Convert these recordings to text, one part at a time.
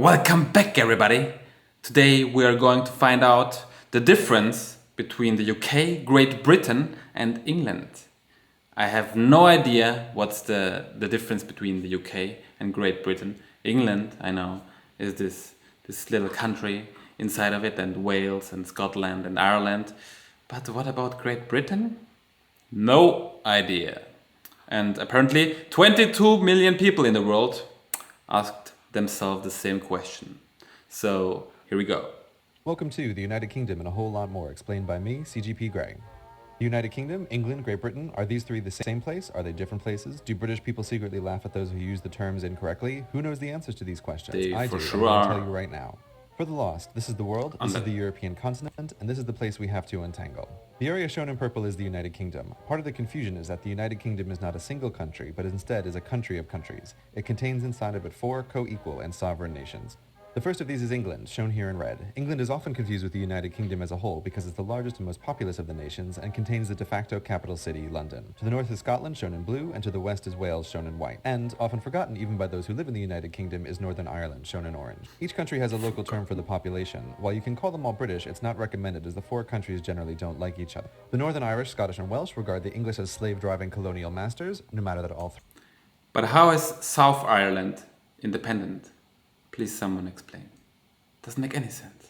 Welcome back, everybody. Today we are going to find out the difference between the UK, Great Britain, and England. I have no idea what's the difference between the UK and Great Britain. England, I know, is this little country inside of it, and Wales and Scotland and Ireland. But what about Great Britain? No idea. And apparently 22 million people in the world asked themselves the same question. So here we go. Welcome to the United Kingdom and a whole lot more, explained by me, CGP Grey. The United Kingdom, England, Great Britain, are these three the same place? Are they different places? Do British people secretly laugh at those who use the terms incorrectly? Who knows the answers to these questions? They I for do, sure and I'll are. tell you right now. For the lost, this is the world, this is the European continent, and this is the place we have to untangle. The area shown in purple is the United Kingdom. Part of the confusion is that the United Kingdom is not a single country, but instead is a country of countries. It contains inside of it 4 co-equal and sovereign nations. The first of these is England, shown here in red. England is often confused with the United Kingdom as a whole because it's the largest and most populous of the nations and contains the de facto capital city, London. To the north is Scotland, shown in blue, and to the west is Wales, shown in white. And, often forgotten even by those who live in the United Kingdom, is Northern Ireland, shown in orange. Each country has a local term for the population. While you can call them all British, it's not recommended as the 4 countries generally don't like each other. The Northern Irish, Scottish, and Welsh regard the English as slave-driving colonial masters, no matter that all three. But how is South Ireland independent? Please someone explain. Doesn't make any sense.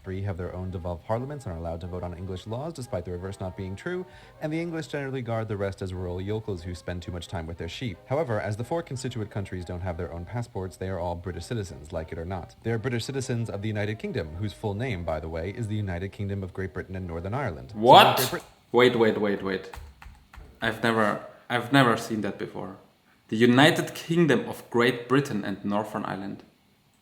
Have their own devolved parliaments and are allowed to vote on English laws, despite the reverse not being true, and the English generally guard the rest as rural yokels who spend too much time with their sheep. However, as the 4 constituent countries don't have their own passports, they are all British citizens, like it or not. They are British citizens of the United Kingdom, whose full name, by the way, is the United Kingdom of Great Britain and Northern Ireland. What? Wait. I've never seen that before. The United Kingdom of Great Britain and Northern Ireland.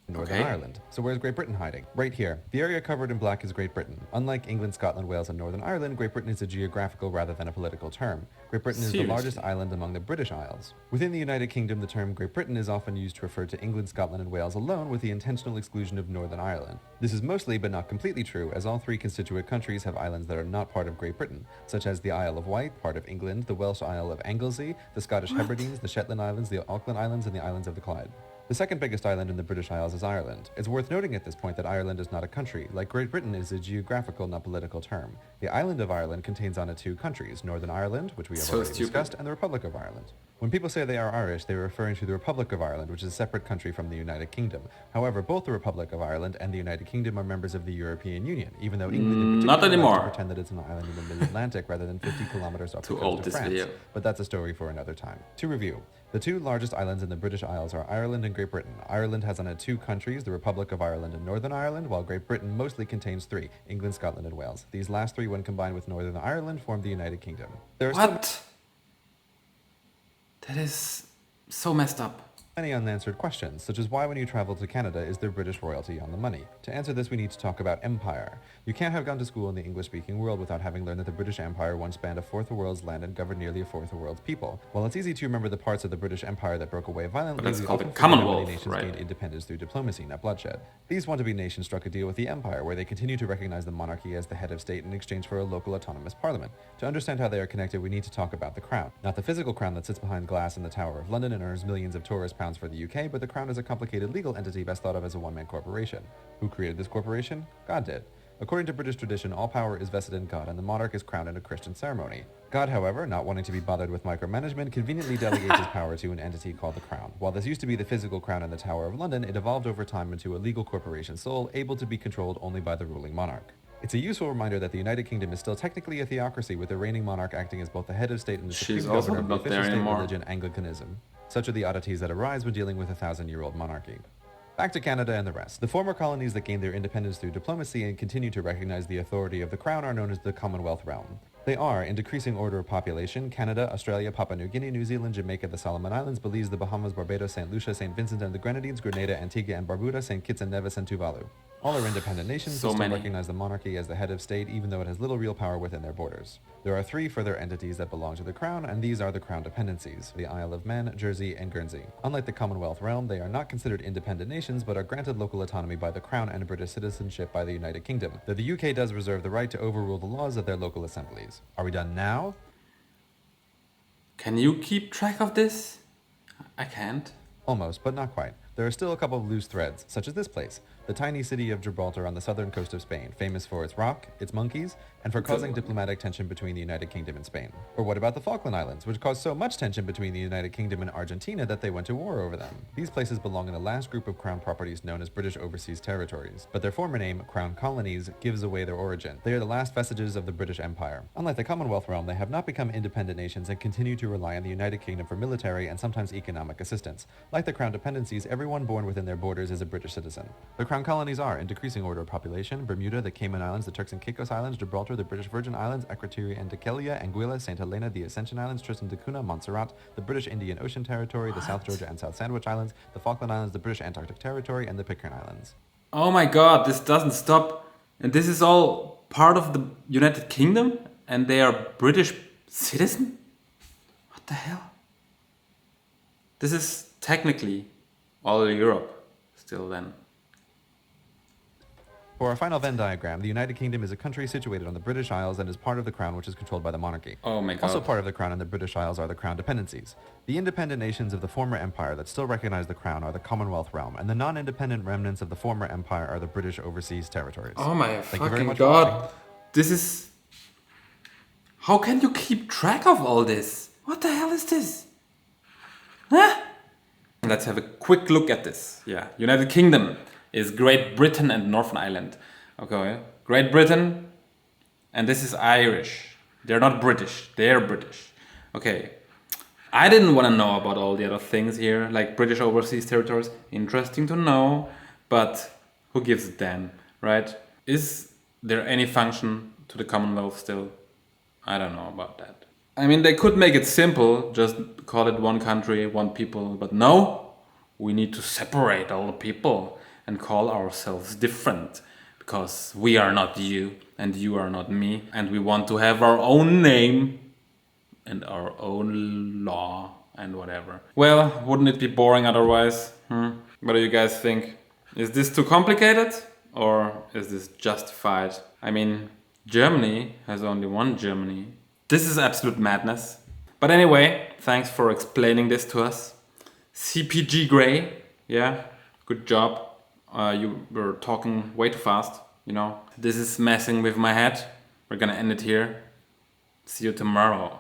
Northern Ireland. So where's Great Britain hiding? Right here. The area covered in black is Great Britain. Unlike England, Scotland, Wales, and Northern Ireland, Great Britain is a geographical rather than a political term. Great Britain is the largest island among the British Isles. Within the United Kingdom, the term Great Britain is often used to refer to England, Scotland, and Wales alone, with the intentional exclusion of Northern Ireland. This is mostly, but not completely true, as all 3 constituent countries have islands that are not part of Great Britain, such as the Isle of Wight, part of England, the Welsh Isle of Anglesey, the Scottish Hebrides, the Shetland Islands, the Auckland Islands, and the islands of the Clyde. The second biggest island in the British Isles is Ireland. It's worth noting at this point that Ireland is not a country. Like Great Britain, is a geographical, not political term. The island of Ireland contains on it 2 countries, Northern Ireland, which we have already discussed, and the Republic of Ireland. When people say they are Irish, they are referring to the Republic of Ireland, which is a separate country from the United Kingdom. However, both the Republic of Ireland and the United Kingdom are members of the European Union, even though England in particular Not anymore. likes to pretend that it's an island in the mid-Atlantic rather than 50 kilometers off the coast of France. But that's a story for another time. To review, the 2 largest islands in the British Isles are Ireland and Great Britain. Ireland has on it 2 countries, the Republic of Ireland and Northern Ireland, while Great Britain mostly contains 3, England, Scotland, and Wales. These last 3, when combined with Northern Ireland, form the United Kingdom. What? That is so messed up. Many unanswered questions, such as why when you travel to Canada is there British royalty on the money? To answer this, we need to talk about empire. You can't have gone to school in the English-speaking world without having learned that the British Empire once spanned a fourth of the world's land and governed nearly a fourth of the world's people. While it's easy to remember the parts of the British Empire that broke away violently, but that's we called often the Commonwealth, many nations right? gained independence through diplomacy, not bloodshed. These want-to-be nations struck a deal with the empire, where they continue to recognize the monarchy as the head of state in exchange for a local autonomous parliament. To understand how they are connected, we need to talk about the crown. Not the physical crown that sits behind glass in the Tower of London and earns millions of tourist pounds for the UK, but the crown is a complicated legal entity best thought of as a one-man corporation. Who created this corporation? God did. According to British tradition, all power is vested in God, and the monarch is crowned in a Christian ceremony. God, however, not wanting to be bothered with micromanagement, conveniently delegates his power to an entity called the Crown. While this used to be the physical crown in the Tower of London, it evolved over time into a legal corporation sole, able to be controlled only by the ruling monarch. It's a useful reminder that the United Kingdom is still technically a theocracy, with the reigning monarch acting as both the head of state and the supreme governor of the official state religion, Anglicanism. Such are the oddities that arise when dealing with a 1,000-year-old monarchy. Back to Canada and the rest. The former colonies that gained their independence through diplomacy and continue to recognize the authority of the Crown are known as the Commonwealth realm. They are, in decreasing order of population, Canada, Australia, Papua New Guinea, New Zealand, Jamaica, the Solomon Islands, Belize, the Bahamas, Barbados, St. Lucia, St. Vincent and the Grenadines, Grenada, Antigua and Barbuda, St. Kitts and Nevis, and Tuvalu. All are independent nations who still recognize the monarchy as the head of state, even though it has little real power within their borders. There are 3 further entities that belong to the Crown, and these are the Crown dependencies, the Isle of Man, Jersey, and Guernsey. Unlike the Commonwealth realm, they are not considered independent nations, but are granted local autonomy by the Crown and British citizenship by the United Kingdom, though the UK does reserve the right to overrule the laws of their local assemblies. Are we done now? Can you keep track of this? I can't. Almost, but not quite. there are still a couple of loose threads, such as this place, the tiny city of Gibraltar on the southern coast of Spain, famous for its rock, its monkeys, and for causing diplomatic tension between the United Kingdom and Spain. Or what about the Falkland Islands, which caused so much tension between the United Kingdom and Argentina that they went to war over them? These places belong in the last group of crown properties known as British Overseas Territories, but their former name, Crown Colonies, gives away their origin. They are the last vestiges of the British Empire. Unlike the Commonwealth realm, they have not become independent nations and continue to rely on the United Kingdom for military and sometimes economic assistance. Like the Crown dependencies, everyone born within their borders is a British citizen. The Crown Colonies are, in decreasing order of population, Bermuda, the Cayman Islands, the Turks and Caicos Islands, Gibraltar, the British Virgin Islands, Equatorial and Dikelia, Anguilla, St. Helena, the Ascension Islands, Tristan da Cunha, Montserrat, the British Indian Ocean Territory, the South Georgia and South Sandwich Islands, the Falkland Islands, the British Antarctic Territory, and the Pitcairn Islands. Oh my god, this doesn't stop. And this is all part of the United Kingdom? And they are British citizen? What the hell? This is technically all Europe still then. For our final Venn diagram, the United Kingdom is a country situated on the British Isles and is part of the Crown, which is controlled by the monarchy. Oh my god. Also part of the Crown and the British Isles are the Crown dependencies. The independent nations of the former empire that still recognize the Crown are the Commonwealth realm, and the non-independent remnants of the former empire are the British Overseas Territories. Oh my Thank you very fucking much for watching. god. This is... How can you keep track of all this? What the hell is this? Huh? Let's have a quick look at this. Yeah, United Kingdom is Great Britain and Northern Ireland. Okay, Great Britain, and this is Irish. They're not British, they're British. Okay, I didn't want to know about all the other things here, like British Overseas Territories. Interesting to know, but who gives a damn, right? Is there any function to the Commonwealth still? I don't know about that. I mean, they could make it simple, just call it one country, one people, but no, we need to separate all the people and call ourselves different, because we are not you and you are not me, and we want to have our own name and our own law and whatever. Well, wouldn't it be boring otherwise? What do you guys think? Is this too complicated or is this justified? I mean, Germany has only one Germany. This is absolute madness. But anyway, thanks for explaining this to us. CPG Grey, yeah, good job. You were talking way too fast, you know. This is messing with my head. We're gonna end it here. See you tomorrow.